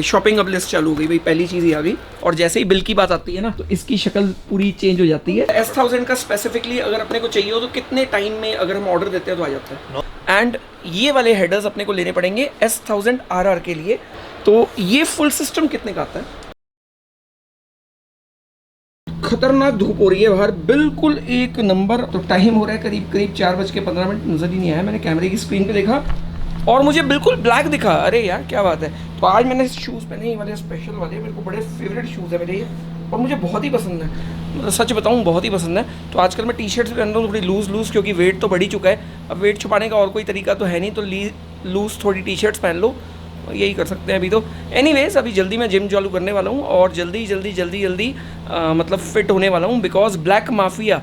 Shopping अब list चालू हो गई भाई, पहली चीज़ ही आ गई। और जैसे ही बिल की बात आती है ना, तो इसकी शक्ल पूरी चेंज हो जाती है। S1000 का स्पेसिफिकली अगर अपने को चाहिए हो तो कितने टाइम में अगर हम ऑर्डर देते हैं तो आ जाता है। एंड ये वाले हेडर्स अपने को लेने पड़ेंगे S1000 RR के लिए। तो ये फुल सिस्टम कितने का आता है? खतरनाक धूप हो रही है बाहर, बिल्कुल एक नंबर। तो टाइम हो रहा है करीब करीब 4:15, नजर ही नहीं आया। मैंने कैमरे की स्क्रीन पे देखा और मुझे बिल्कुल ब्लैक दिखा। अरे यार क्या बात है। तो आज मैंने शूज़ पहने, ये वाले स्पेशल वाले, मेरे को बड़े फेवरेट शूज़ है मेरे ये, और मुझे बहुत ही पसंद है, मतलब सच बताऊँ बहुत ही पसंद है। तो आजकल मैं टी शर्ट्स पहन रहा हूँ थोड़ी लूज़, क्योंकि वेट तो बढ़ ही चुका है। अब वेट छुपाने का और कोई तरीका तो है नहीं, तो लूज़ थोड़ी टी शर्ट्स पहन लो, यही कर सकते हैं अभी तो। एनीवेज अभी जल्दी मैं जिम चालू करने वाला हूँ और जल्दी मतलब फिट होने वाला हूँ, बिकॉज ब्लैक माफिया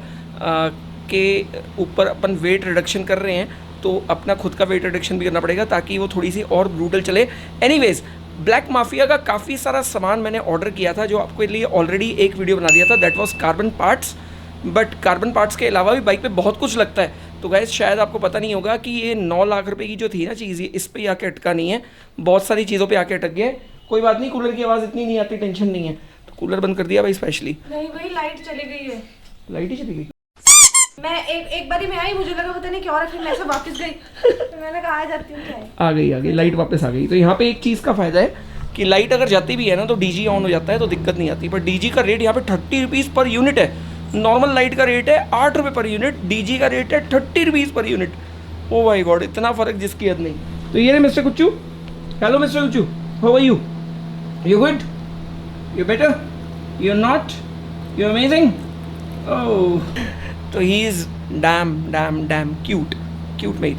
के ऊपर अपन वेट रिडक्शन कर रहे हैं, तो अपना खुद का वेट रिडक्शन भी करना पड़ेगा ताकि वो थोड़ी सी और ब्रूटल चले। एनीवेज ब्लैक माफिया का काफ़ी सारा सामान मैंने ऑर्डर किया था, जो आपके लिए ऑलरेडी एक वीडियो बना दिया था, that was carbon parts. But carbon parts के अलावा भी बाइक पे बहुत कुछ लगता है। तो गाइस शायद आपको पता नहीं होगा कि ये 9 लाख रुपए की जो थी ना चीज़, ये इस पे आके अटका नहीं है, बहुत सारी चीज़ों पे आके अटक गया है। कोई बात नहीं, कूलर की आवाज़ इतनी नहीं आती, टेंशन नहीं है। तो कूलर बंद कर दिया भाई स्पेशली। नहीं भाई लाइट चली गई है। लाइट ही चली गई। मैं एक बारी में आई, मुझे लगा पता नहीं क्या हो रहा है, फिर मैं ऐसे वापस गई, तो मैंने कहा आ जाती हूँ क्या है। आ गई लाइट वापस आ गई। तो यहाँ पे एक चीज़ का फ़ायदा है कि लाइट अगर जाती भी है ना तो डीजी ऑन हो जाता है, तो दिक्कत नहीं आती। पर डीजी का रेट यहाँ पे 30 रुपीज़ पर यूनिट है। नॉर्मल लाइट का रेट है 8 रुपये पर यूनिट, डीजी का रेट है 30 rupees per unit. Oh my God, इतना फ़र्क जिसकी हद नहीं। तो ये रहे mister Kuchu. Hello mister Kuchu, how are you? You good? You better? You not? You amazing? Oh, तो ही इज़ डैम क्यूट में ही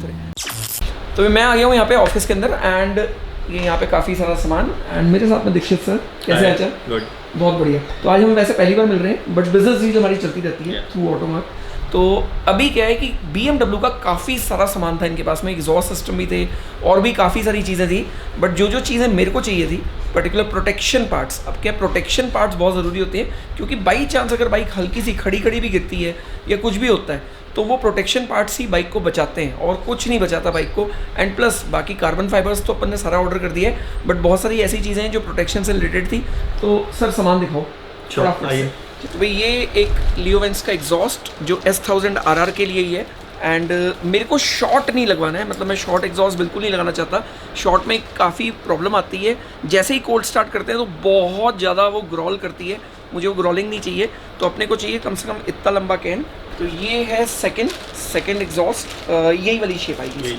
तो मैं आ गया हूँ यहाँ पे ऑफिस के अंदर। एंड ये यहाँ पे काफ़ी सारा सामान, एंड मेरे साथ में दीक्षित सर। कैसे हैं? गुड, बहुत बढ़िया। तो आज हम वैसे पहली बार मिल रहे हैं, बट बिजनेस डील हमारी चलती रहती है थ्रू ऑटोमार्क। तो अभी क्या है कि BMW का काफ़ी सारा सामान था इनके पास में, एग्जॉस्ट सिस्टम भी थे और भी काफ़ी सारी चीज़ें थी। बट जो चीज़ें मेरे को चाहिए थी, पर्टिकुलर प्रोटेक्शन पार्ट्स। अब क्या प्रोटेक्शन पार्ट्स बहुत ज़रूरी होते हैं, क्योंकि बाई चांस अगर बाइक हल्की सी खड़ी भी गिरती है या कुछ भी होता है, तो वो प्रोटेक्शन पार्ट्स ही बाइक को बचाते हैं और कुछ नहीं बचाता बाइक को। एंड प्लस बाकी कार्बन फाइबर्स तो अपन ने सारा ऑर्डर कर दिया है, बट बहुत सारी ऐसी चीज़ें हैं जो प्रोटेक्शन से रिलेटेड थी। तो सर सामान दिखाओ। तो भाई ये एक लियोवेंस का एग्जॉस्ट जो S1000 RR के लिए ही है। एंड मेरे को शॉर्ट नहीं लगवाना है, मतलब मैं शॉर्ट एग्जॉस्ट बिल्कुल नहीं लगाना चाहता। शॉर्ट में काफ़ी प्रॉब्लम आती है, जैसे ही कोल्ड स्टार्ट करते हैं तो बहुत ज़्यादा वो ग्रॉल करती है, मुझे वो ग्रॉलिंग नहीं चाहिए। तो अपने को चाहिए कम से कम इतना लंबा कैन। तो ये है सेकंड एग्जॉस्ट, यही वाली शेप आएगी,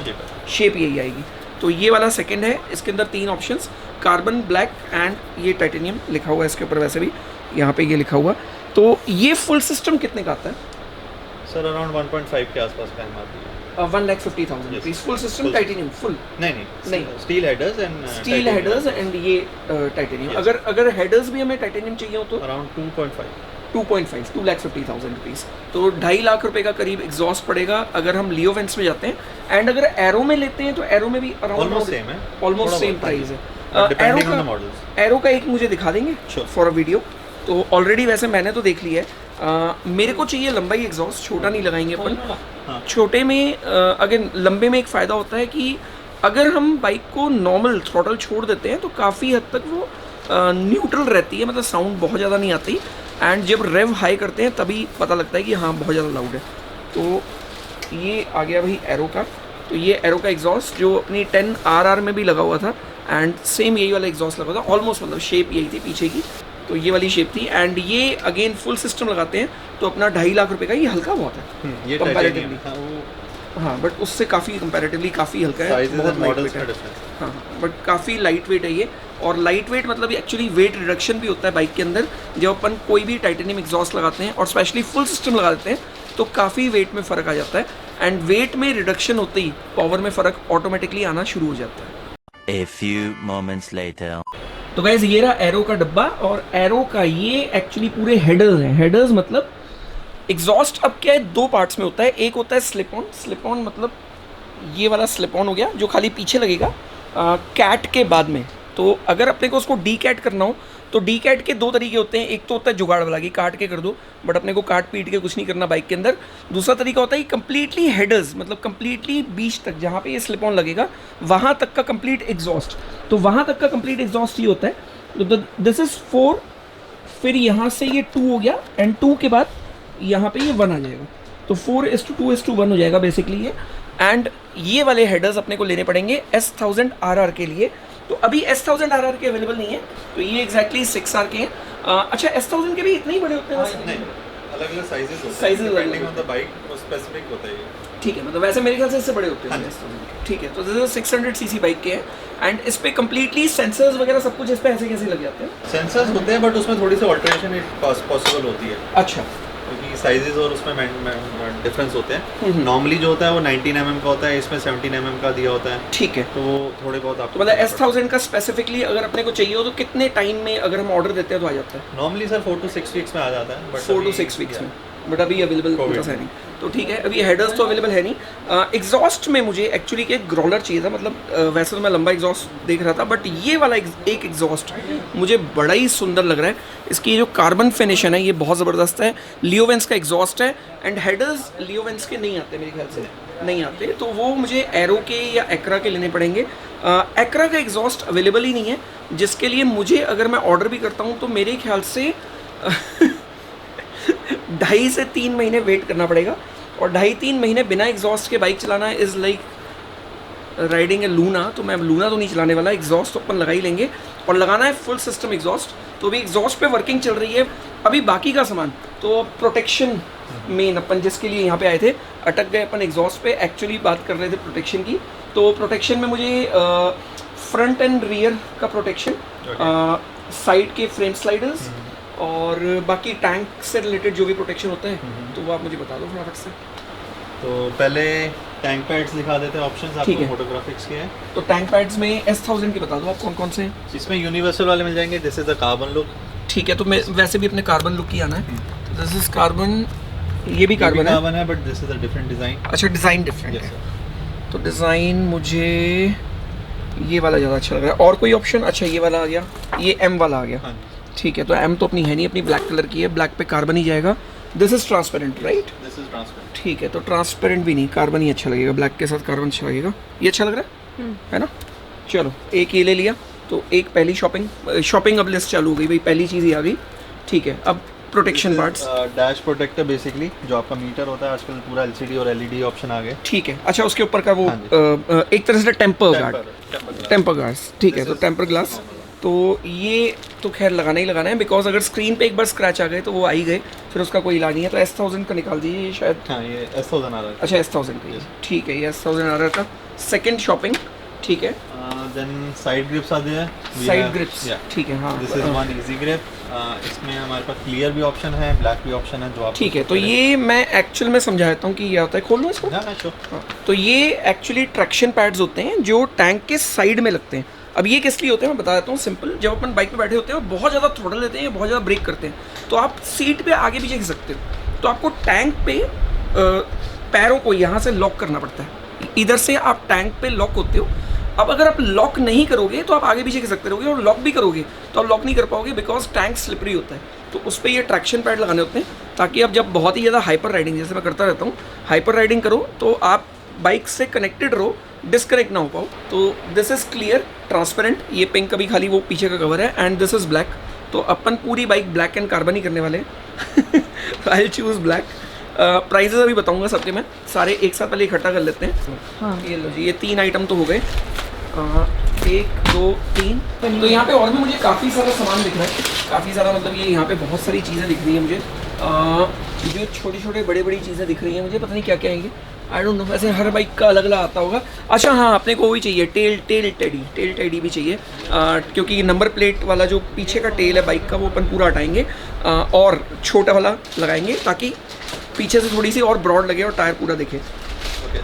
शेप यही आएगी। तो ये वाला सेकंड है, इसके अंदर 3 ऑप्शंस, कार्बन, ब्लैक एंड ये टाइटेनियम लिखा हुआ है इसके ऊपर, वैसे भी यहाँ पे ये लिखा हुआ। तो ये फुल सिस्टम कितने का आता है? सर अराउंड 1.5 के आसपास का आती है। 1,50,000 rupees full system titanium full? नहीं, स्टील हेडर्स एंड ये टाइटेनियम। अगर हेडर्स भी हमें टाइटेनियम चाहिए हो तो अराउंड 2,50,000 रुपीज़। तो 2.5 लाख रुपए का करीब एग्जॉस्ट पड़ेगा अगर हम लियोवेंस में जाते हैं। एंड अगर एरो में लेते हैं तो एरो में भी ऑलमोस्ट सेम प्राइस है। एरो का एक मुझे दिखा देंगे फॉर अ वीडियो? तो ऑलरेडी वैसे मैंने तो देख लिया है। मेरे को चाहिए लंबा ही एग्जॉस्ट, छोटा नहीं लगाएंगे अपन। छोटे में अगर लंबे में एक फ़ायदा होता है कि अगर हम बाइक को नॉर्मल थ्रॉटल छोड़ देते हैं तो काफ़ी हद तक वो न्यूट्रल रहती है, मतलब साउंड बहुत ज़्यादा नहीं आती। एंड जब रेव हाई करते हैं तभी पता लगता है कि हाँ बहुत ज़्यादा लाउड है। तो ये आ गया भाई एरो का। तो ये एरो का एग्जॉस्ट जो अपनी 10 RR में भी लगा हुआ था, एंड सेम यही वाला एग्जॉस्ट लगा था ऑलमोस्ट, मतलब शेप यही थी पीछे की, तो ये वाली शेप थी। एंड ये अगेन फुल सिस्टम लगाते हैं तो अपना 2.5 लाख रुपए का। ये हल्का बहुत है कंपैरेटिवली, हाँ, बट उससे काफ़ी कंपैरेटिवली काफ़ी हल्का है, बहुत लाइट वेट है। हाँ, बट काफ़ी लाइट वेट है ये। और लाइट वेट मतलब एक्चुअली वेट रिडक्शन भी होता है बाइक के अंदर जब अपन कोई भी टाइटेनियम एग्जॉस्ट लगाते हैं, और स्पेशली फुल सिस्टम लगा देते हैं तो काफ़ी वेट में फ़र्क आ जाता है। एंड वेट में रिडक्शन होते ही पावर में फ़र्क ऑटोमेटिकली आना शुरू हो जाता है। A few moments later. तो गाइस ये रहा एरो का डब्बा, और एरो का ये एक्चुअली पूरे हेडर्स हैं। हेडर्स मतलब एग्जॉस्ट अब क्या है, 2 पार्ट्स में होता है। एक होता है स्लिप ऑन मतलब ये वाला स्लिप ऑन हो गया जो खाली पीछे लगेगा कैट के बाद में, तो अगर अपने को उसको डी कैट करना हो तो डी कैट के दो तरीके होते हैं। एक तो होता है जुगाड़ वाला कि काट के कर दो, बट अपने को काट पीट के कुछ नहीं करना बाइक के अंदर। दूसरा तरीका होता है कि कंप्लीटली हेडर्स, मतलब कंप्लीटली बीच तक जहाँ पे ये स्लिप ऑन लगेगा वहाँ तक का कंप्लीट एग्जॉस्ट। तो वहाँ तक का कंप्लीट एग्जॉस्ट ये होता है। तो दिस इज़ 4, फिर यहाँ से ये 2 हो गया, एंड 2 के बाद यहाँ पे ये 1 आ जाएगा। तो 4:2:1 हो जाएगा बेसिकली ये। एंड ये वाले हेडर्स अपने को लेने पड़ेंगे S1000 RR के लिए। तो अभी S1000 RR के अवेलेबल नहीं है, तो ये एग्जैक्टली 6R के हैं। अच्छा, S1000 के भी इतने ही बड़े होते हैं? नहीं, अलग-अलग साइजेस होते हैं, Sizes depending on the bike, वो स्पेसिफिक होता है ये। ठीक है, मतलब वैसे मेरे ख्याल से इससे बड़े होते हैं। हाँ। S1000 के। ठीक है, तो दिस 600 सीसी बाइक के हैं एंड इस पे कंप्लीटली सेंसर्स वगैरह सब कुछ इस पे ऐसे कैसे लग जाते हैं? सेंसर्स होते हैं बट उसमें थोड़ी सी ऑल्टरेशन पॉसिबल होती है, अच्छा, क्योंकि साइजेस और उसमें डिफरेंस होते हैं। नॉर्मली जो होता है वो 19 mm का होता है, इसमें 17 mm का दिया होता है। ठीक है। तो वो थोड़े बहुत आपको, तो मतलब S1000 का स्पेसिफिकली अगर अपने को चाहिए हो तो कितने टाइम में अगर हम ऑर्डर देते हैं तो आ जाता है? नॉर्मली सर 4 to 6 वीक्स में आ जाता है, बट 4 to 6 वीक्स में, बट अभी अवेलेबल है नहीं। तो ठीक है, अभी हेडर्स तो अवेलेबल है नहीं। एग्जॉस्ट में मुझे एक्चुअली एक ग्रोलर चाहिए था, मतलब वैसे तो मैं लंबा एग्जॉस्ट देख रहा था, बट ये वाला एक एग्जॉस्ट मुझे बड़ा ही सुंदर लग रहा है। इसकी जो कार्बन फिनिशन है ये बहुत ज़बरदस्त है। लियोवेंस का एग्जॉस्ट है एंड हेडर्स लियोवेंस के नहीं आते मेरे ख्याल से, नहीं आते, तो वो मुझे एरो के या एक्रा के लेने पड़ेंगे। एक्रा का एग्जॉस्ट अवेलेबल ही नहीं है, जिसके लिए मुझे अगर मैं ऑर्डर भी करता हूँ तो मेरे ख्याल से 2.5 से 3 महीने वेट करना पड़ेगा। और 2.5-3 महीने बिना एग्जॉस्ट के बाइक चलाना is like riding A Luna. तो मैं लूना तो नहीं चलाने वाला, एग्जॉस्ट तो अपन लगा ही लेंगे और लगाना है फुल सिस्टम एग्जॉस्ट। तो अभी एग्जॉस्ट पे वर्किंग चल रही है। अभी बाकी का सामान तो प्रोटेक्शन मेन अपन जिसके लिए यहाँ पे आए थे, अटक गए अपन एग्जॉस्ट पे। एक्चुअली बात कर रहे थे प्रोटेक्शन की, तो प्रोटेक्शन में मुझे फ्रंट एंड रियर का प्रोटेक्शन, साइड के फ्रेम स्लाइडर्स और बाकी टैंक से रिलेटेड जो भी प्रोटेक्शन होता है तो वो आप मुझे बता दो फटाफट से। तो पहले टैंक पैड्स दिखा देते हैं, ऑप्शंस ठीक आपको है। फोटोग्राफिक्स के हैं। तो टैंक पैड्स में S1000 के बता दो आप कौन कौन से हैं? इसमें यूनिवर्सल वाले मिल जाएंगे, this is the carbon look. ठीक है, तो मैं वैसे भी अपने कार्बन लुक की आना है। तो दिस इज कार्बन, ये भी कार्बन है। But this is a different design. अच्छा, डिज़ाइन डिफरेंट है। तो डिज़ाइन मुझे ये वाला ज़्यादा अच्छा लग रहा है। और कोई ऑप्शन? अच्छा, ये वाला आ गया, ये M वाला आ गया। हाँ, ठीक है, तो M तो अपनी है नहीं, अपनी ब्लैक कलर की है, ब्लैक पे कार्बन ही जाएगा। This is transparent, right? This is transparent. ठीक है, तो ट्रांसपेरेंट भी नहीं, कार्बन ही अच्छा लगेगा, ब्लैक के साथ कार्बन अच्छा लगेगा। ये अच्छा लग रहा है ना? चलो, एक ये ले लिया। तो एक पहली शॉपिंग अब लिस्ट चालू हो गई भाई, पहली चीज़ ही आ गई। ठीक है, अब protection parts. Dash protector basically जो आपका मीटर होता है, आजकल पूरा LCD और LED ऑप्शन आ गए। ठीक है, अच्छा उसके ऊपर का वो हाँ एक तरह से टेम्पर ग्लास। ठीक है, तो टेम्पर ग्लास तो ये तो खैर लगाना ही लगाना है, बिकॉज अगर स्क्रीन पे एक बार स्क्रैच आ गए तो वो आ ही गए, फिर उसका कोई इलाज नहीं है। तो S1000 का निकाल दीजिए, ये शायद। हाँ, ये S1000 आ रहा है। अच्छा, S1000 का, ठीक है, ये S1000 RR का सेकंड शॉपिंग। ठीक है, देन साइड ग्रिप्स आते हैं। साइड ग्रिप्स, ठीक है, हाँ। This is one easy grip. इसमें हमारे पास क्लियर भी ऑप्शन है, ब्लैक भी ऑप्शन है, जो आप। ठीक है, तो ये मैं एक्चुअल में समझा देता हूँ कि ये होता है। खोल लो इसको। हाँ। तो ये एक्चुअली ट्रैक्शन पैड्स होते हैं जो टैंक के साइड में लगते हैं। अब ये किस लिए होते हैं मैं बता देता हूँ, सिंपल। जब अपन बाइक पे बैठे होते हैं और बहुत ज़्यादा थ्रोटल लेते हैं, बहुत ज़्यादा ब्रेक करते हैं, तो आप सीट पे आगे पीछे खिसक सकते हो। तो आपको टैंक पे पैरों को यहाँ से लॉक करना पड़ता है, इधर से आप टैंक पे लॉक होते हो। अब अगर आप लॉक नहीं करोगे तो आप आगे पीछे खिसकते रहोगे, और लॉक भी करोगे तो आप लॉक नहीं कर पाओगे, बिकॉज टैंक स्लिपरी होता है। तो उस पर ये ट्रैक्शन पैड लगाने होते हैं, ताकि आप जब बहुत ही ज़्यादा हाइपर राइडिंग, जैसे मैं करता रहता हूँ, हाइपर राइडिंग करो तो आप बाइक से कनेक्टेड रहो, डिस्कनेक्ट ना हो पाओ। तो दिस इज़ क्लियर ट्रांसपेरेंट, ये पिंक अभी खाली वो पीछे का कवर है, एंड दिस इज़ ब्लैक। तो अपन पूरी बाइक ब्लैक एंड कार्बन ही करने वाले हैं। I will choose black. Prices अभी बताऊंगा सबके, मैं सारे एक साथ पहले इकट्ठा कर लेते हैं। हाँ, ये लो जी, ये 3 आइटम तो हो गए। 1 2 3। तो यहाँ पे और भी मुझे काफ़ी सारा सामान दिख रहा है, काफ़ी सारा, मतलब ये यहाँ पे बहुत सारी चीज़ें दिख रही हैं मुझे। जो छोटी छोटे बड़ी बड़ी चीज़ें दिख रही हैं मुझे, पता नहीं क्या क्या आएंगे, आई डोंट नो। वैसे हर बाइक का अलग अलग आता होगा। अच्छा हाँ, अपने को भी चाहिए टेल टेडी भी चाहिए, क्योंकि नंबर प्लेट वाला जो पीछे का टेल है बाइक का, वो अपन पूरा हटाएंगे और छोटा वाला लगाएंगे, ताकि पीछे से थोड़ी सी और ब्रॉड लगे और टायर पूरा दिखे।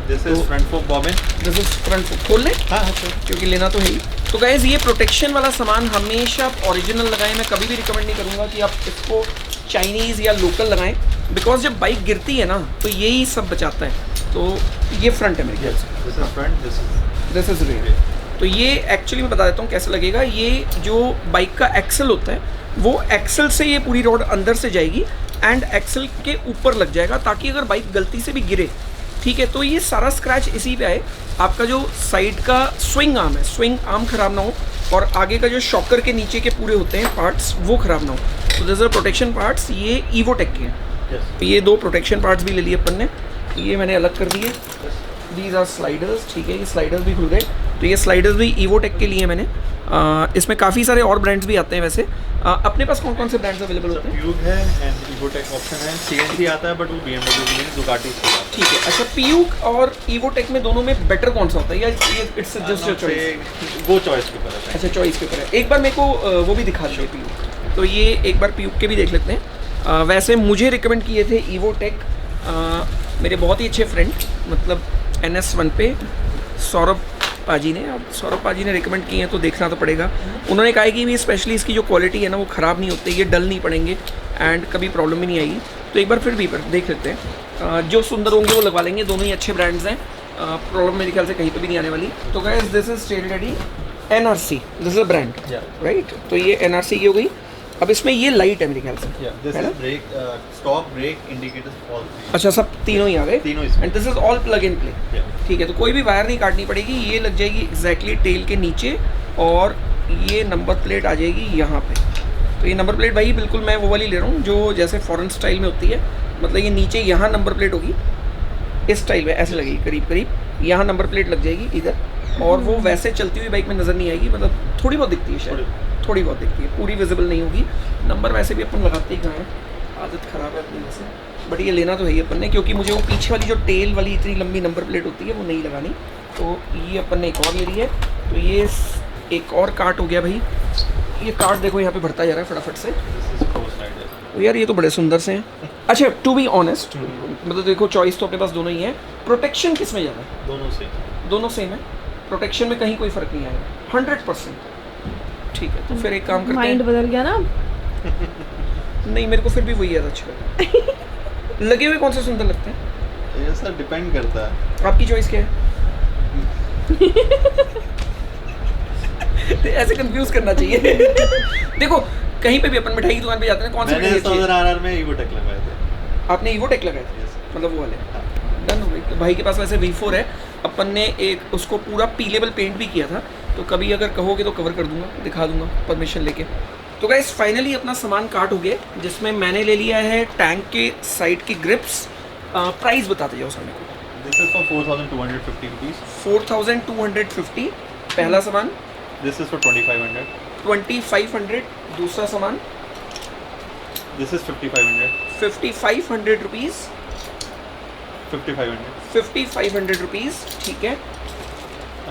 This is front folk bobbin. This is front फोक। खोल लें? हाँ, क्योंकि लेना तो है ही। तो गाइस, ये प्रोटेक्शन वाला सामान हमेशा आप ओरिजिनल लगाएं। मैं कभी भी रिकमेंड नहीं करूँगा कि आप इसको चाइनीज़ या लोकल लगाएं, बिकॉज जब बाइक गिरती है ना तो यही सब बचाता है। तो ये फ्रंट है मेरे ख्याल से। This is front, this is rear. तो ये एक्चुअली मैं बता देता हूँ कैसे लगेगा। ये जो बाइक का एक्सल होता है वो एक्सल से ये पूरी रॉड अंदर से जाएगी एंड एक्सल के ऊपर लग जाएगा, ताकि अगर बाइक गलती से भी गिरे, ठीक है, तो ये सारा स्क्रैच इसी पे आए। आपका जो साइड का स्विंग आर्म है, स्विंग आर्म ख़राब ना हो, और आगे का जो शॉकर के नीचे के पूरे होते हैं पार्ट्स वो ख़राब ना हो। तो दिस आर प्रोटेक्शन पार्ट्स, ये ईवोटेक के हैं। तो ये 2 प्रोटेक्शन पार्ट्स भी ले लिए अपन ने, ये मैंने अलग कर दिए। दीज आर स्लाइडर्स, ठीक है, ये स्लाइडर्स भी खुल गए। तो ये स्लाइडर्स भी ईवोटेक के लिए मैंने, इसमें काफ़ी सारे और ब्रांड्स भी आते हैं। वैसे अपने पास कौन कौन से ब्रांड्स अवेलेबल होते हैं? प्यूग है एंड ईवोटेक ऑप्शन है, CNC आता है बट वो BMW के लिए, दुकाटी के लिए। ठीक है, अच्छा, प्यूग और ईवोटेक में दोनों में बेटर कौन सा होता है, या ये इट्स जस्ट योर चॉइस? वो चॉइस के ऊपर है। अच्छा, चॉइस के ऊपर है। एक बार मेरे को वो भी दिखा दीजिए प्यूग, तो ये एक बार प्यूग के भी देख लेते हैं। वैसे मुझे रिकमेंड किए थे ईवोटेक मेरे बहुत ही अच्छे फ्रेंड, मतलब NS1 पे सौरभ पाजी ने। अब सौरभ पाजी ने रिकमेंड किए हैं तो देखना तो पड़ेगा। उन्होंने कहा है कि भी स्पेशली इसकी जो क्वालिटी है ना वो ख़राब नहीं होती, ये डल नहीं पड़ेंगे एंड कभी प्रॉब्लम भी नहीं आएगी। तो एक बार फिर भी देख लेते हैं, जो सुंदर होंगे वो लगवा लेंगे। दोनों ही अच्छे ब्रांड्स हैं, प्रॉब्लम मेरे ख्याल से कहीं पे भी नहीं आने वाली। तो guys this is state ready NRC, this is a brand, right? तो ये NRC की हो गई। अब इसमें ये लाइट है मेरे ख्याल से, दिस है ना? Is brake, stop, brake, indicators, all 3। अच्छा, सब तीनों ही आ गए, तीनों इसमें। And this is all plug in play. ठीक है, तो कोई भी वायर नहीं काटनी पड़ेगी, ये लग जाएगी एग्जैक्टली टेल के नीचे, और ये नंबर प्लेट आ जाएगी यहाँ पे। तो ये नंबर प्लेट भाई बिल्कुल मैं वो वाली ले रहा हूँ जो जैसे फॉरेन स्टाइल में होती है, मतलब ये नीचे यहाँ नंबर प्लेट होगी, इस स्टाइल में ऐसे लगेगी, करीब करीब यहाँ नंबर प्लेट लग जाएगी इधर, और वो वैसे चलती हुई बाइक में नज़र नहीं आएगी, मतलब थोड़ी बहुत दिखती है शायद, थोड़ी बहुत दिखती है, पूरी विजिबल नहीं होगी। नंबर वैसे भी अपन लगाते ही कहाँ हैं, आदत ख़राब है अपनी वैसे, बट ये लेना तो है ही अपन ने, क्योंकि मुझे वो पीछे वाली जो टेल वाली इतनी लंबी नंबर प्लेट होती है वो नहीं लगानी। तो ये अपन ने एक और ले ली है। तो ये एक और कार्ट हो गया भाई, ये कार्ट देखो यहाँ पे भरता जा रहा है फटाफट से। तो यार ये तो बड़े सुंदर से हैं। अच्छा, टू बी ऑनेस्ट, मतलब देखो चॉइस तो अपने पास दोनों ही है, प्रोटेक्शन किस में ज़्यादा है? दोनों सेम है, प्रोटेक्शन में कहीं कोई फ़र्क नहीं आएगा 100%। ठीक है, तो फिर एक काम करते हैं, माइंड बदल गया ना? नहीं, मेरे को फिर भी वही ज़्यादा अच्छा लगा। लगे हुए कौन से सुंदर लगते हैं? ये सर डिपेंड करता है, आपकी चॉइस क्या है? ऐसे कंफ्यूज करना चाहिए। देखो कहीं पे भी अपन मिठाई की दुकान पे जाते हैं, कौन सी मैंने मिठाई अच्छी है? RR में ईवोटेक लगाए थे। आपने ईवोटेक लगाए थे? Yes. मतलब वो वाले, डन हो गई। तो भाई के पास वैसे V4 है, अपन ने एक उसको पूरा पीलेबल पेंट भी किया था, तो कभी अगर कहोगे तो कवर कर दूंगा, दिखा दूंगा परमिशन लेके। तो गाइस फाइनली अपना सामान कार्ट हो गया, जिसमें मैंने ले लिया है टैंक के साइड की ग्रिप्स। प्राइस बताते जाओ सामने को। This is for 4,250 rupees. 4,250 पहला सामान, This is for 2,500. 2,500 दूसरा सामान, This is 5,500. 5,500 रुपीज़, 5,500. 5,500 रुपीज़, ठीक है।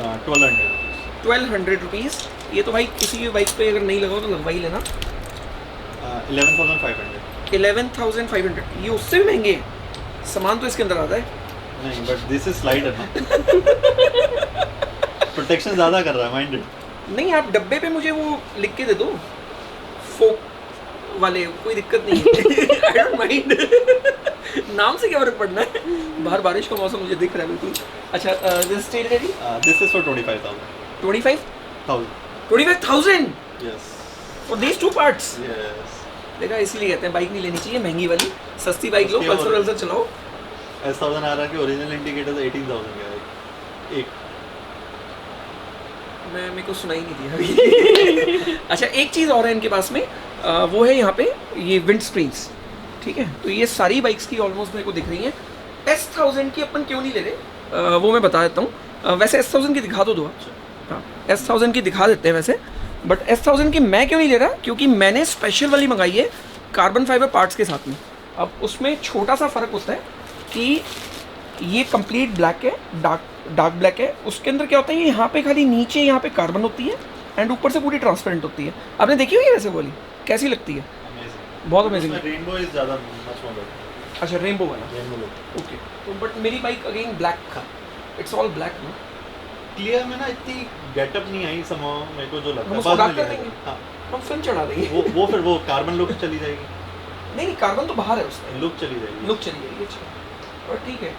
1,200 rupees. 1,200 रुपीज़। ये तो भाई किसी भी बाइक पे अगर नहीं लगाओ तो लगवा ही लेना। 11,500. 11,500, ये उससे भी महंगे हैं। सामान तो इसके अंदर आता है। नहीं, but this is slider ना. Protection ज़्यादा कर रहा है, minded. नहीं, आप डब्बे पे मुझे वो लिख के दे दो, फोक वाले, कोई दिक्कत नहीं है। आई डोंट माइंड, नाम से क्या फर्क पड़ना है। बाहर बारिश का मौसम मुझे दिख रहा है बिल्कुल। अच्छा, this steel ready, This is for 25,000. 25,000 1,000. Yes. For these 2 parts. Yes. देखा, इसीलिए कहते हैं बाइक नहीं लेनी चाहिए महंगी वाली, सस्ती बाइक लो, उसके पल्सर और- वल्सर चलाओ। S1000 RR के ओरिजिनल इंडिकेटर्स 18,000 के हैं एक। मेरे को सुनाई नहीं दिया अभी। अच्छा, एक चीज़ और है इनके पास में, वो है यहाँ पे ये विंड स्क्रीन्स, ठीक है। तो ये सारी बाइक्स की ऑलमोस्ट मेरे को दिख रही हैं। S1000 की अपन क्यों नहीं ले रहे, वो मैं बता देता हूँ। वैसे S1000 की दिखा दो आप। हाँ, S1000 की दिखा देते हैं वैसे, बट S1000 की मैं क्यों नहीं ले रहा, क्योंकि मैंने स्पेशल वाली मंगाई है कार्बन फाइबर पार्ट्स के साथ में। अब उसमें छोटा सा फ़र्क होता है कि ये कंप्लीट ब्लैक है, डार्क ब्लैक है। उसके अंदर क्या होता है, यहाँ पे खाली नीचे यहाँ पे कार्बन होती है एंड ऊपर से पूरी ट्रांसपेरेंट होती है। आपने देखी हुई है वैसे वाली, कैसी लगती है? Amazing. बहुत अमेजिंग है। रेनबो इज ज़्यादा मच मोर बेटर। अच्छा, रेनबो वाला, रेनबो लुक। ओके। तो बट मेरी बाइक अगेन ब्लैक था, इट्स ऑल ब्लैक ना। क्लियर में ना इतनी गेटअप नहीं आई समहाउ, मेरे को जो लगता हम है उसको बाद डार्क में कर लेना देंगे, हाँ, हम फिल्म चढ़ा देंगे। वो फिर वो कार्बन लुक चली जाएगी, नहीं, कार्बन तो बाहर है उसमें, लुक चली जाएगी। लुक चली जाएगी। अच्छा, और ठीक है,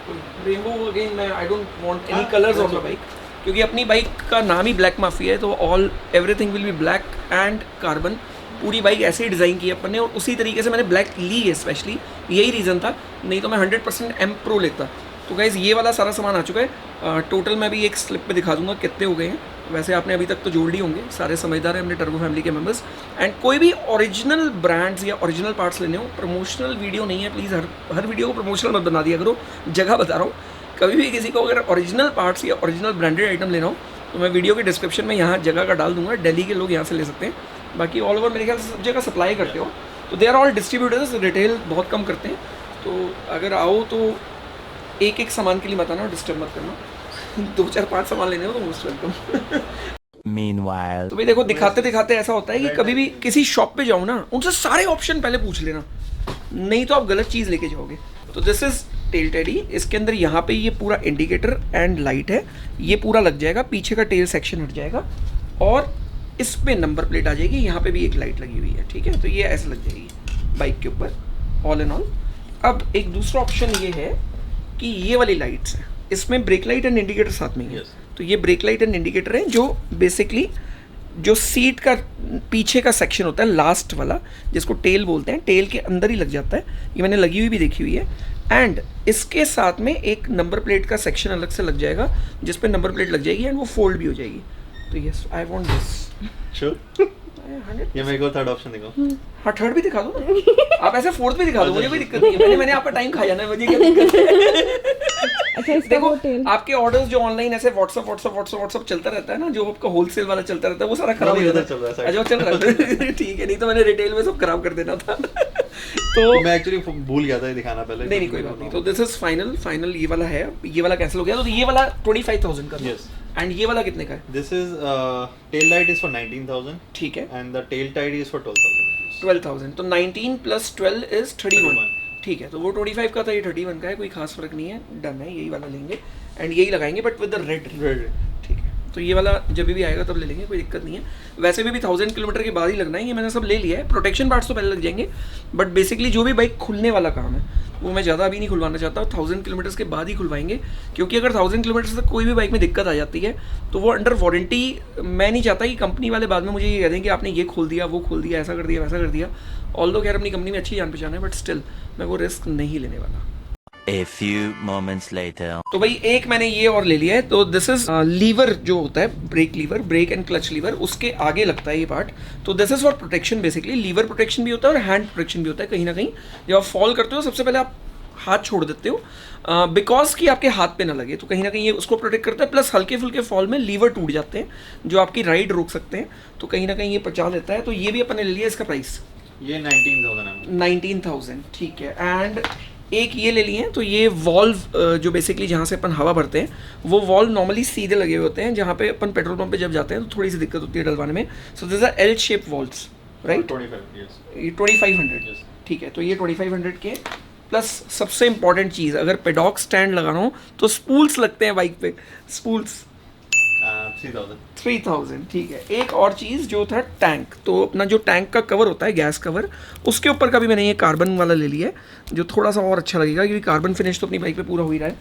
रेनबो अगेन मैं I don't want any colours on my bike, क्योंकि अपनी बाइक का नाम ही ब्लैक माफिया है, तो all everything will be black and carbon. पूरी बाइक ऐसे ही डिज़ाइन की है अपन ने, और उसी तरीके से मैंने ब्लैक ली है स्पेशली, यही रीज़न था, नहीं तो मैं 100% M Pro लेता। तो गाइज़ ये वाला सारा सामान आ चुका है। टोटल मैं भी एक स्लिप पे दिखा दूंगा कितने हो गए हैं। वैसे आपने अभी तक तो जोड़ ही होंगे, सारे समझदार हैं अपने टर्बो फैमिली के मेंबर्स। एंड कोई भी ओरिजिनल ब्रांड्स या ओरिजिनल पार्ट्स लेने हो, प्रमोशनल वीडियो नहीं है, प्लीज़ हर वीडियो को प्रमोशनल मत बना दिया करो, जगह बता रहा हूँ। कभी भी किसी को अगर ओरिजिनल पार्ट्स या ओरिजिनल ब्रांडेड आइटम लेना हो तो मैं वीडियो के डिस्क्रिप्शन में यहाँ जगह का डाल दूंगा, दिल्ली के लोग यहाँ से ले सकते हैं। बाकी ऑल ओवर मेरे ख्याल से सब जगह सप्लाई करते हो, तो they are all distributors, retail बहुत कम करते हैं। तो अगर आओ तो एक एक सामान के लिए मत आना, डिस्टर्ब मत करना। 2 4 5 सामान लेने हो तो मोस्ट वेलकम। Meanwhile, तो भाई देखो, दिखाते दिखाते ऐसा होता है कि कभी भी किसी शॉप पे जाओ ना, उनसे सारे ऑप्शन पहले पूछ लेना, नहीं तो आप गलत चीज़ लेके जाओगे। तो दिस इज टेल टेडी। इसके अंदर यहाँ पे ये पूरा इंडिकेटर एंड लाइट है, ये पूरा लग जाएगा, पीछे का टेल सेक्शन हट जाएगा, और इस पे नंबर प्लेट आ जाएगी। यहाँ पे भी एक लाइट लगी हुई है, ठीक है, तो ये ऐसे लग जाएगी बाइक के ऊपर ऑल इन ऑल। अब एक दूसरा ऑप्शन ये है कि ये वाली लाइट्स हैं, इसमें ब्रेक लाइट एंड इंडिकेटर साथ में ही है। तो ये ब्रेक लाइट एंड इंडिकेटर है, जो बेसिकली जो सीट का पीछे का सेक्शन होता है लास्ट वाला, जिसको टेल बोलते हैं, टेल के अंदर ही लग जाता है। ये मैंने लगी हुई भी देखी हुई है। एंड इसके साथ में एक नंबर प्लेट का सेक्शन अलग से लग जाएगा, जिस पे नंबर प्लेट लग जाएगी एंड वो फोल्ड भी हो जाएगी। तो yes, I want this. Sure, ये मेरे को थर्ड ऑप्शन दिखाओ। हाँ, थर्ड भी दिखा दो ना, आप ऐसे फोर्थ भी दिखा दो, मुझे कोई दिक्कत नहीं है। मैंने आपका टाइम खा जाना है, मुझे क्या दिक्कत है। अच्छा, इसका देखो, वो टेल आपके ऑर्डर्स जो ऑनलाइन ऐसे व्हाट्सअप चलता रहता है ना, जो आपका होलसेल वाला चलता रहता है, वो सारा खराब हो जाता है। अच्छा, चल रहा है, ठीक है, नहीं तो मैंने रिटेल में सब खराब कर देना था। तो मैं एक्चुअली भूल गया था ये दिखाना पहले। नहीं कोई बात नहीं। तो दिस इज फाइनल ये वाला है, ये वाला कैंसिल हो गया। तो ये वाला 25,000 का। Yes. एंड ये वाला कितने का है? This is tail light is for 19,000 ठीक है, and the tail tide is for 12,000। 12,000। तो 19 + 12 इज 31। ठीक है, तो वो 25 का था, ये 31 का है, कोई खास फर्क नहीं है, डन है, यही वाला लेंगे एंड यही लगाएंगे, बट विद द रेड। ठीक है, तो ये वाला जब भी आएगा तब ले लेंगे, कोई दिक्कत नहीं है। वैसे भी 1000 किलोमीटर के बाद ही लगना है, ये मैंने सब ले लिया है। प्रोटेक्शन पार्ट्स तो पहले लग जाएंगे, बट बेसिकली जो भी बाइक खुलने वाला काम है वो मैं ज़्यादा अभी नहीं खुलवाना चाहता, 1000 किलोमीटर्स के बाद ही खुलवाएंगे। क्योंकि अगर 1000 किलोमीटर्स तक कोई भी बाइक में दिक्कत आ जाती है तो वो अंडर वारंटी, मैं नहीं चाहता कि कंपनी वाले बाद में मुझे ये कह दें कि आपने ये खोल दिया, वो खोल दिया, ऐसा कर दिया, वैसा कर दिया। ऑल्दो खैर अपनी कंपनी में अच्छी जान पहचान है, बट स्टिल मैं वो रिस्क नहीं लेने वाला। a few moments later. तो भाई एक मैंने ये और ले लिया है। तो दिस इज लीवर जो होता है, brake lever, brake and clutch lever, उसके आगे लगता है ये पार्ट। तो this is for protection, basically lever protection भी होता है और हैंड प्रोटेक्शन भी होता है। कहीं ना कहीं जब आप फॉल करते हो सबसे पहले आप हाथ छोड़ देते हो, बिकॉज कि आपके हाथ पे ना लगे, तो कहीं ना कहीं ये उसको प्रोटेक्ट करता है। प्लस हल्के फुल्के फॉल में लीवर टूट जाते हैं जो आपकी राइड रोक सकते हैं, तो कहीं ना कहीं ये बचा लेता है। तो ये भी अपन ने ले लिया। इसका प्राइस ये 19,000 है। 19,000, ठीक है। एंड एक ये ले लिए हैं, तो ये वॉल्व जो बेसिकली जहाँ से अपन हवा भरते हैं, वो वॉल्व नॉर्मली सीधे लगे हुए होते हैं, जहाँ पे अपन पेट्रोल पंप पे जब जाते हैं तो थोड़ी सी दिक्कत होती है डलवाने में। So this R L shape valves, right? 2500, ठीक है। तो ये 2500 के, प्लस सबसे इंपॉर्टेंट चीज़, अगर पेडॉक स्टैंड लगाना हो तो स्पूल्स लगते हैं बाइक पे, स्पूल्स 3,000, ठीक है। एक और चीज़ जो था टैंक, तो अपना जो टैंक का कवर होता है, गैस कवर, उसके ऊपर का भी मैंने ये कार्बन वाला ले लिया है, जो थोड़ा सा और अच्छा लगेगा, क्योंकि कार्बन फिनिश तो अपनी बाइक पे पूरा हो ही रहा है।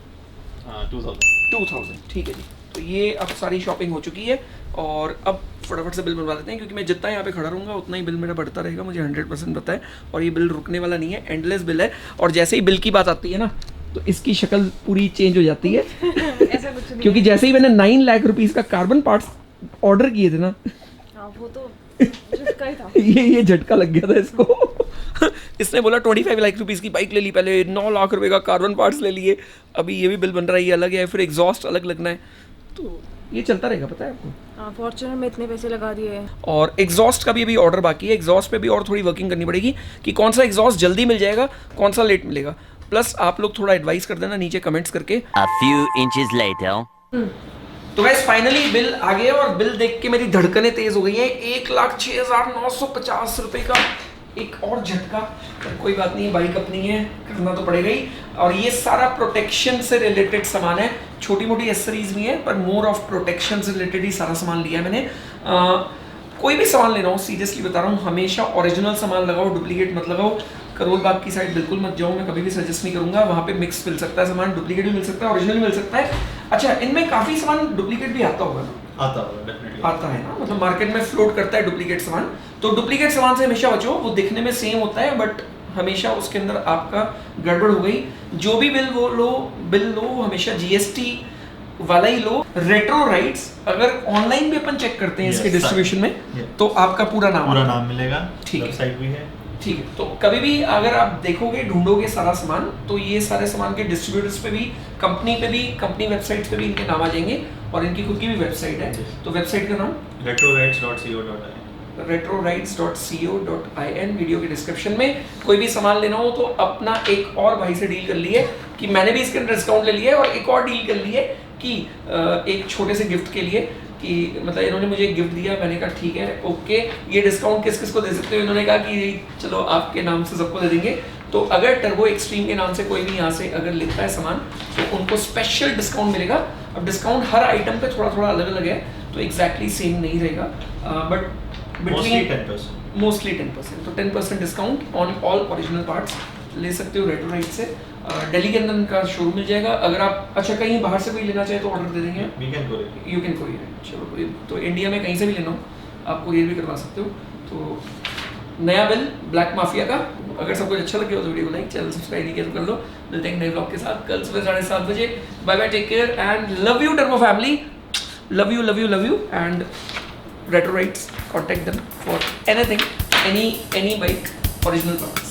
2,000, ठीक है जी। तो ये अब सारी शॉपिंग हो चुकी है, और अब फटाफट से बिल बनवा लेते हैं, क्योंकि मैं जितना यहाँ पे खड़ा रहूँगा उतना ही बिल मेरा बढ़ता रहेगा, मुझे 100% पता है। और ये बिल रुकने वाला नहीं है, एंडलेस बिल है। और जैसे ही बिल की बात आती है ना, तो इसकी शक्ल पूरी चेंज हो जाती है। ऐसा कुछ नहीं, क्योंकि जैसे ही मैंने 9 लाख रुपीस का कार्बन पार्ट्स ऑर्डर किए थे ना, हाँ, वो तो झटका ही था। ये झटका लग गया था इसको। इसने बोला 25 लाख रुपीस की बाइक ले ली, पहले 9 लाख रुपए का कार्बन पार्ट्स ले लिए, अभी ये भी बिल बन रहा है, ये अलग है, फिर एग्जॉस्ट अलग लगना है, तो ये चलता रहेगा, पता है आपको। हाँ, फॉर्च्यूनर में इतने पैसे लगा दिए हैं। और एग्जॉस्ट का भी अभी ऑर्डर बाकी है, एग्जॉस्ट पे भी और थोड़ी वर्किंग करनी पड़ेगी कि कौन सा एग्जॉस्ट जल्दी मिल जाएगा, कौन सा लेट मिलेगा। प्लस आप लोग थोड़ा एडवाइस कर देना नीचे कमेंट्स करके। A few inches later. तो गाइस फाइनली बिल आ गया, और बिल देख के मेरी धड़कनें तेज हो गई हैं। 1,06,950 रुपए का एक और झटका, पर कोई बात नहीं, बाइक अपनी है, करना तो पड़ेगा ही। और ये सारा प्रोटेक्शन से रिलेटेड सामान है, छोटी मोटी एसेसरीज भी है, पर मोर ऑफ प्रोटेक्शन से रिलेटेड ही सारा सामान लिया है मैंने। कोई भी सामान लेना हो, सीरियसली बता रहा हूँ, हमेशा ओरिजिनल सामान लगाओ, डुप्लीकेट मत लगाओ। करोल बाग की साइड बिल्कुल मत जाओ, मैं कभी भी सजेस्ट नहीं करूंगा, वहाँ पे मिक्स मिल सकता है सामान, डुप्लीकेट भी मिल सकता है, ओरिजिनल भी मिल सकता है। अच्छा, इनमें काफ़ी सामान डुप्लीकेट भी आता होगा ना? आता होगा डेफिनेटली। आता है ना, मतलब मार्केट में फ्लोट करता है डुप्लीकेट सामान, तो डुप्लीकेट सामान से हमेशा बचो। वो दिखने में सेम होता है बट हमेशा उसके अंदर आपका गड़बड़ हो गई। जो भी बिल लो हमेशा GST वाला ही लो। रेट्रो राइट्स अगर ऑनलाइन भी अपन चेक करते हैं इसके Yes, डिस्ट्रीब्यूशन में Yeah. तो आपका पूरा नाम आता है। नाम मिलेगा, ठीक है। वेबसाइट भी है। ठीक है, तो कभी भी अगर आप देखोगे ढूंढोगे सारा सामान तो ये सारे सामान के डिस्ट्रीब्यूटर्स पे भी, कंपनी वेबसाइट्स पे भी इनके नाम आ जाएंगे और इनकी खुद की भी वेबसाइट है। तो वेबसाइट का नाम retrorights.co.in। retrorights.co.in। वीडियो के डिस्क्रिप्शन में कोई भी सामान लेना हो तो अपना एक और भाई से डील कर लिए कि मैंने भी इसके अंदर डिस्काउंट ले लिया है, और एक और डील कर लिए कि एक छोटे से गिफ्ट के लिए कि मतलब इन्होंने मुझे एक गिफ्ट दिया, मैंने कहा ठीक है ओके, ये डिस्काउंट किस किस को दे सकते हो? इन्होंने कहा कि चलो आपके नाम से सबको दे देंगे। तो अगर टर्बो एक्सट्रीम के नाम से कोई भी यहाँ से अगर लेता है सामान तो उनको स्पेशल डिस्काउंट मिलेगा। अब डिस्काउंट हर आइटम पे थोड़ा थोड़ा अलग अलग है तो एग्जैक्टली सेम नहीं रहेगा, बट मोस्टली 10%। तो 10% discount on all original parts ले सकते हो रेट्रो राइट से। दिल्ली के अंदर इनका शोरूम मिल जाएगा। अगर आप अच्छा कहीं बाहर से कोई लेना चाहे तो ऑर्डर दे देंगे, यू कैन कोरियर। चलो, तो इंडिया में कहीं से भी लेना हो आप कोरियर भी करवा सकते हो। तो नया बिल ब्लैक माफिया का, अगर सब कुछ अच्छा लगे हो तो वीडियो को लाइक, चैनल सब्सक्राइब नहीं किया तो कर लो। मिलते हैं नए ब्लॉग के साथ कल सुबह 7:30 बजे। Bye bye, take care and love you Turbo family, love you and Retro Rights, contact them for anything, any bike original parts.